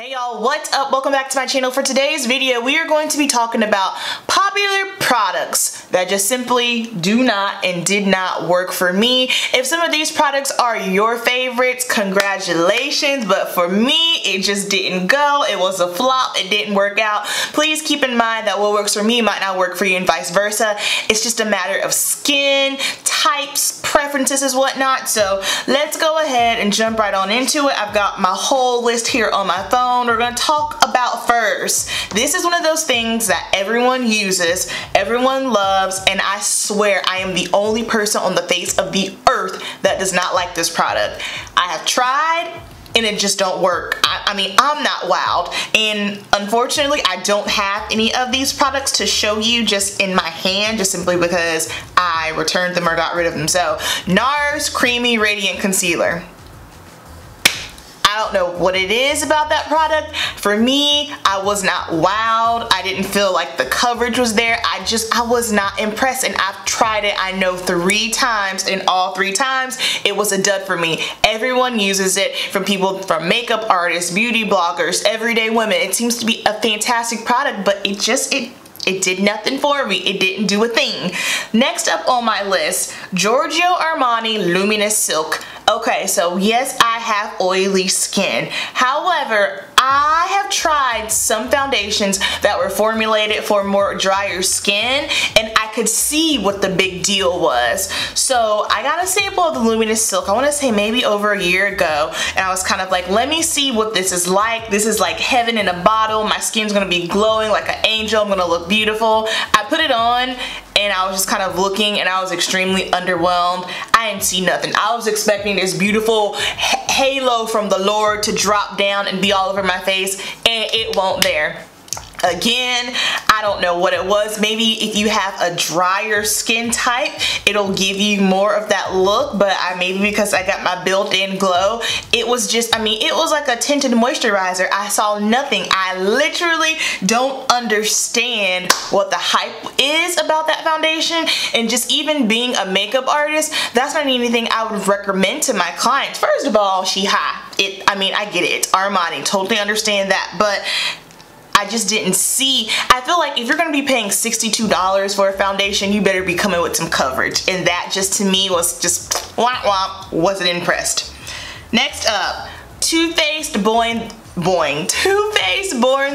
Hey y'all, what's up? Welcome back to my channel. For today's video, we are going to be talking about popular products that just simply do not and did not work for me. If some of these products are your favorites, congratulations, but for me, it just didn't go. It was a flop. It didn't work out. Please keep in mind that what works for me might not work for you and vice versa. It's just a matter of skin types, preferences, and whatnot. So let's go ahead and jump right on into it. I've got my whole list here on my phone. We're going to talk about Frizz. This is one of those things that everyone uses, everyone loves, and I swear I am the only person on the face of the earth that does not like this product. I have tried and it just don't work. I mean, I'm not wowed, and unfortunately I don't have any of these products to show you just in my hand, just simply because I returned them or got rid of them. So NARS Creamy Radiant Concealer. I don't know what it is about that product. For me, I was not wowed. I didn't feel like the coverage was there. I was not impressed, and I've tried it, I know, 3 times, and all 3 times it was a dud for me. Everyone uses it, from makeup artists, beauty bloggers, everyday women. It seems to be a fantastic product, but it did nothing for me. It didn't do a thing. Next up on my list, Gorgio Armani Luminous Silk. Okay, so yes, I have oily skin. However, I have tried some foundations that were formulated for more drier skin, and I could see what the big deal was. So I got a sample of the Luminous Silk, I want to say maybe over a year ago, and I was kind of like, let me see what this is like. This is like heaven in a bottle. My skin's gonna be glowing like an angel. I'm gonna look beautiful. I put it on and I was just kind of looking, and I was extremely underwhelmed. I didn't see nothing. I was expecting this beautiful halo from the Lord to drop down and be all over my face, and it won't there. Again, I don't know what it was. Maybe if you have a drier skin type, it'll give you more of that look, but maybe because I got my built-in glow, it was just, I mean, it was like a tinted moisturizer. I saw nothing. I literally don't understand what the hype is about that foundation, and just even being a makeup artist, that's not anything I would recommend to my clients. First of all, she high. I mean, I get it. It's Armani. Totally understand that, but I just didn't see. I feel like if you're gonna be paying $62 for a foundation, you better be coming with some coverage, and that just to me was just womp womp. Wasn't impressed. Next up, Too Faced Born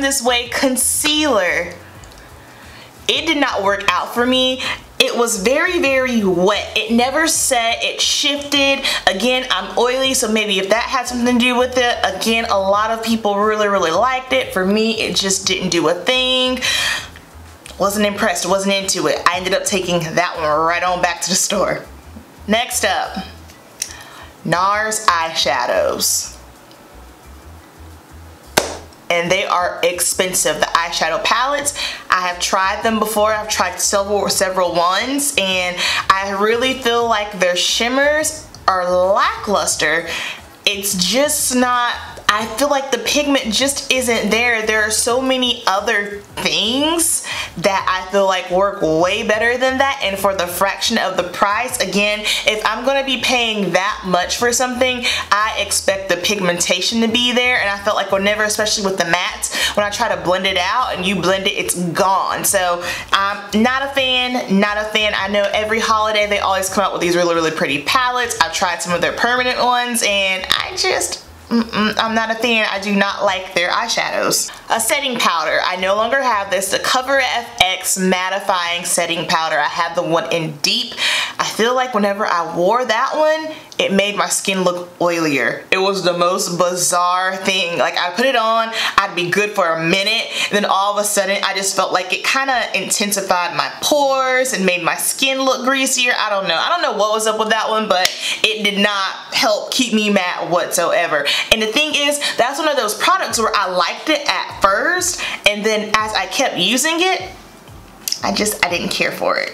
This Way Concealer. It did not work out for me. It was very, very wet. It never set, it shifted. Again, I'm oily, so maybe if that had something to do with it. Again, a lot of people really, really liked it. For me, it just didn't do a thing. Wasn't impressed, wasn't into it. I ended up taking that one right on back to the store. Next up, NARS eyeshadows. And they are expensive. The eyeshadow palettes, I have tried them before. I've tried several ones, and I really feel like their shimmers are lackluster. It's just not, I feel like the pigment just isn't there. There are so many other things that I feel like work way better than that, and for the fraction of the price. Again, if I'm gonna be paying that much for something, I expect the pigmentation to be there, and I felt like whenever, especially with the mattes, when I try to blend it out and you blend it, it's gone. So I'm not a fan, not a fan. I know every holiday they always come out with these really, really pretty palettes. I've tried some of their permanent ones, and I'm not a fan. I do not like their eyeshadows. A setting powder. I no longer have this. The Cover FX Mattifying Setting Powder. I have the one in Deep. I feel like whenever I wore that one, it made my skin look oilier. It was the most bizarre thing. Like, I put it on, I'd be good for a minute, and then all of a sudden I just felt like it kind of intensified my pores and made my skin look greasier. I don't know what was up with that one, but it did not help keep me matte whatsoever. And the thing is, that's one of those products where I liked it at first, and then as I kept using it, I didn't care for it.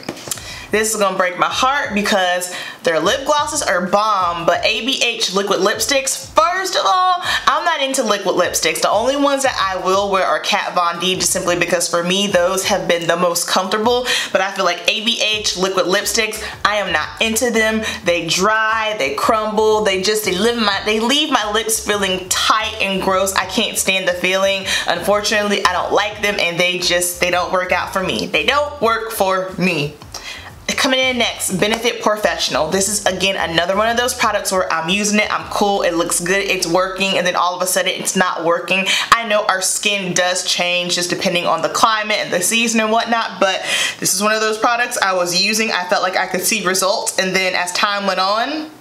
this is gonna break my heart because their lip glosses are bomb, but ABH liquid lipsticks, first of all, I'm not into liquid lipsticks. The only ones that I will wear are Kat Von D, just simply because for me, those have been the most comfortable, but I feel like ABH liquid lipsticks, I am not into them. They dry, they crumble, they leave my lips feeling tight and gross. I can't stand the feeling. Unfortunately, I don't like them, and they don't work out for me. They don't work for me. Coming in next, Benefit Porefessional. This is again another one of those products where I'm using it, I'm cool, it looks good, it's working, and then all of a sudden it's not working. I know our skin does change just depending on the climate and the season and whatnot, but this is one of those products I was using. I felt like I could see results, and then as time went on,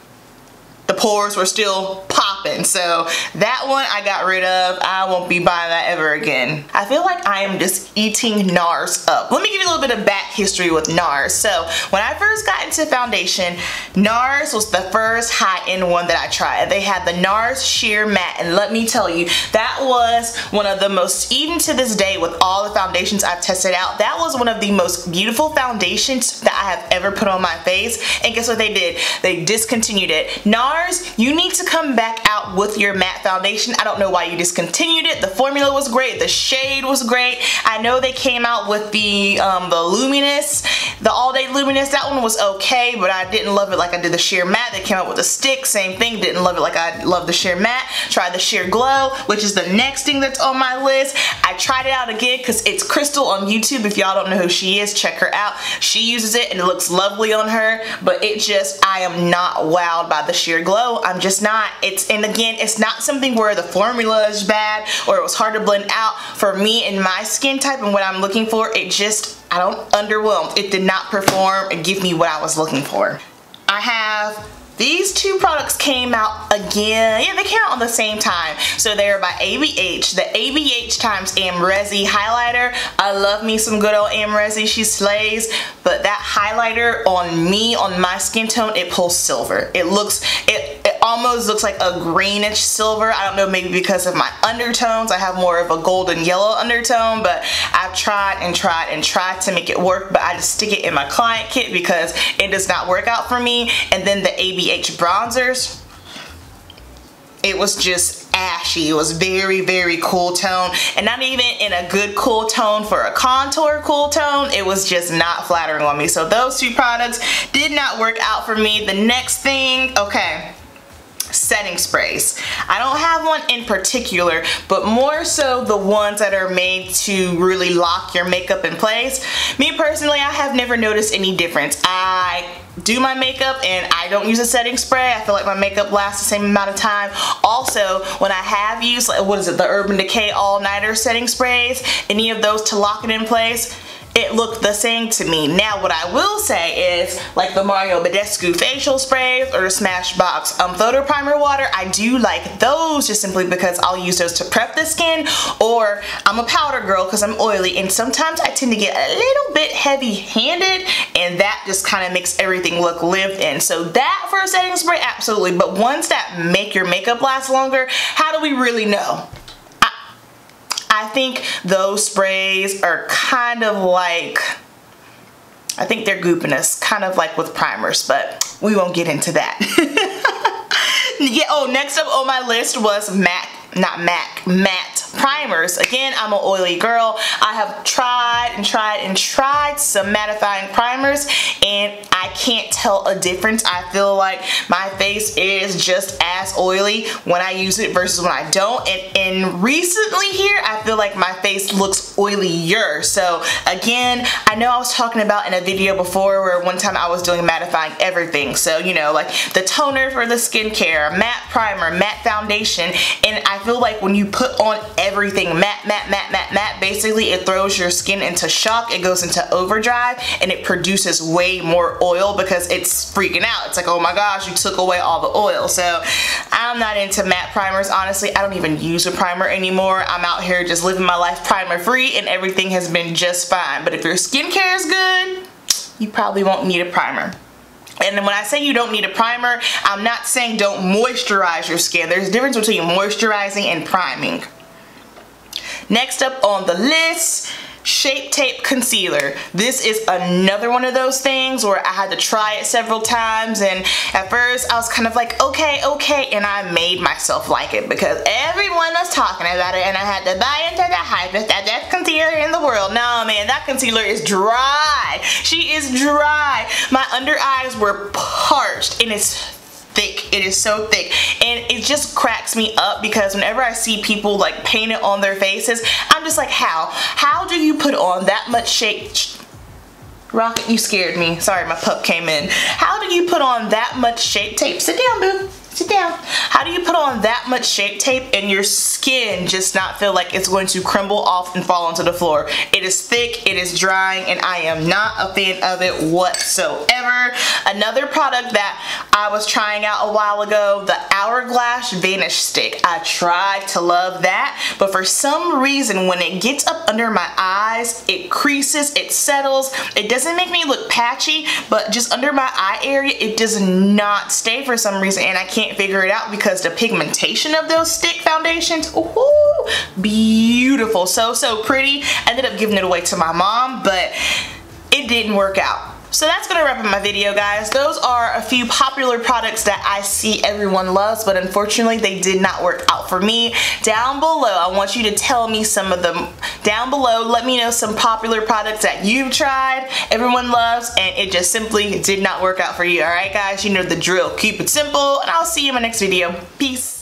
the pores were still popping. So that one I got rid of. I won't be buying that ever again. I feel like I am just eating NARS up. Let me give you a little bit of back history with NARS. So when I first got into foundation, NARS was the first high-end one that I tried. They had the NARS Sheer Matte, and let me tell you, that was one of the most, even to this day with all the foundations I've tested out, that was one of the most beautiful foundations that I have ever put on my face. And guess what they did? They discontinued it. NARS, you need to come back out with your matte foundation. I don't know why you discontinued it. The formula was great. The shade was great. I know they came out with the Luminous, the All Day Luminous. That one was okay, but I didn't love it like I did the Sheer Matte. They came out with the stick, same thing. Didn't love it like I love the Sheer Matte. Tried the Sheer Glow, which is the next thing that's on my list. I tried it out again because it's Crystal on YouTube. If y'all don't know who she is, check her out. She uses it and it looks lovely on her, but it just, I am not wowed by the Sheer Glow. I'm just not. And again, it's not something where the formula is bad or it was hard to blend out. For me and my skin type and what I'm looking for, it just, I don't underwhelm. It did not perform and give me what I was looking for. I have these two products came out again. Yeah, they came out on the same time. So they're by ABH. The ABH x Amrezy Highlighter. I love me some good old Amrezy. She slays. But that highlighter on me, on my skin tone, it pulls silver. It almost looks like a greenish silver. I don't know, maybe because of my undertones. I have more of a golden yellow undertone, but I've tried and tried and tried to make it work, but I just stick it in my client kit because it does not work out for me. And then the ABH bronzers, it was just ashy. It was very, very cool tone, and not even in a good cool tone for a contour cool tone. It was just not flattering on me. So those two products did not work out for me. The next thing, okay, setting sprays. I don't have one in particular, but more so the ones that are made to really lock your makeup in place. Me personally, I have never noticed any difference. I do my makeup and I don't use a setting spray. I feel like my makeup lasts the same amount of time. Also, when I have used, what is it, the Urban Decay All-Nighter setting sprays, any of those to lock it in place, it looked the same to me. Now what I will say is, like the Mario Badescu facial sprays or the Smashbox photo primer water, I do like those just simply because I'll use those to prep the skin, or I'm a powder girl because I'm oily and sometimes I tend to get a little bit heavy handed and that just kind of makes everything look lived in. So that for a setting spray, absolutely, but ones that make your makeup last longer, how do we really know? I think those sprays are kind of like, I think they're goopiness, kind of like with primers, but we won't get into that. Yeah, oh, next up on my list was matte primers. Again, I'm an oily girl. I have tried and tried and tried some mattifying primers and I can't tell a difference. I feel like my face is just as oily when I use it versus when I don't. And recently here, I feel like my face looks oilier. So again, I know I was talking about in a video before where one time I was doing mattifying everything. So, you know, like the toner for the skincare, matte primer, matte foundation, and I feel like when you put on everything matte, basically it throws your skin into shock. It goes into overdrive and it produces way more oil because it's freaking out. It's like, oh my gosh, you took away all the oil. So I'm not into matte primers. Honestly, I don't even use a primer anymore. I'm out here just living my life primer free and everything has been just fine. But if your skincare is good, you probably won't need a primer. And then when I say you don't need a primer, I'm not saying don't moisturize your skin. There's a difference between moisturizing and priming. Next up on the list, Shape Tape Concealer. This is another one of those things where I had to try it several times, and at first I was kind of like, okay, and I made myself like it because everyone was talking about it and I had to buy into the hype. It's the best concealer in the world. No, man, that concealer is dry. She is dry. My under eyes were parched and it's thick. It is so thick, and it just cracks me up because whenever I see people like paint it on their faces, I'm just like, how do you put on that much shape? Rocket, you scared me. Sorry, my pup came in. How do you put on that much Shape Tape? Sit down, boo. Sit down. How do you put on that much Shape Tape and your skin just not feel like it's going to crumble off and fall onto the floor? It is thick, it is drying, and I am not a fan of it whatsoever. Another product that I was trying out a while ago, the Hourglass Vanish Stick. I tried to love that, but for some reason when it gets up under my eyes, it creases, it settles. It doesn't make me look patchy, but just under my eye area, it does not stay for some reason, and I can't figure it out because the pigmentation of those stick foundations, ooh, beautiful, so pretty. Ended up giving it away to my mom, but it didn't work out. So that's gonna wrap up my video, guys. Those are a few popular products that I see everyone loves, but unfortunately they did not work out for me. Down below, I want you to tell me some of them. Down below, let me know some popular products that you've tried, everyone loves, and it just simply did not work out for you. Alright guys, you know the drill. Keep it simple, and I'll see you in my next video. Peace.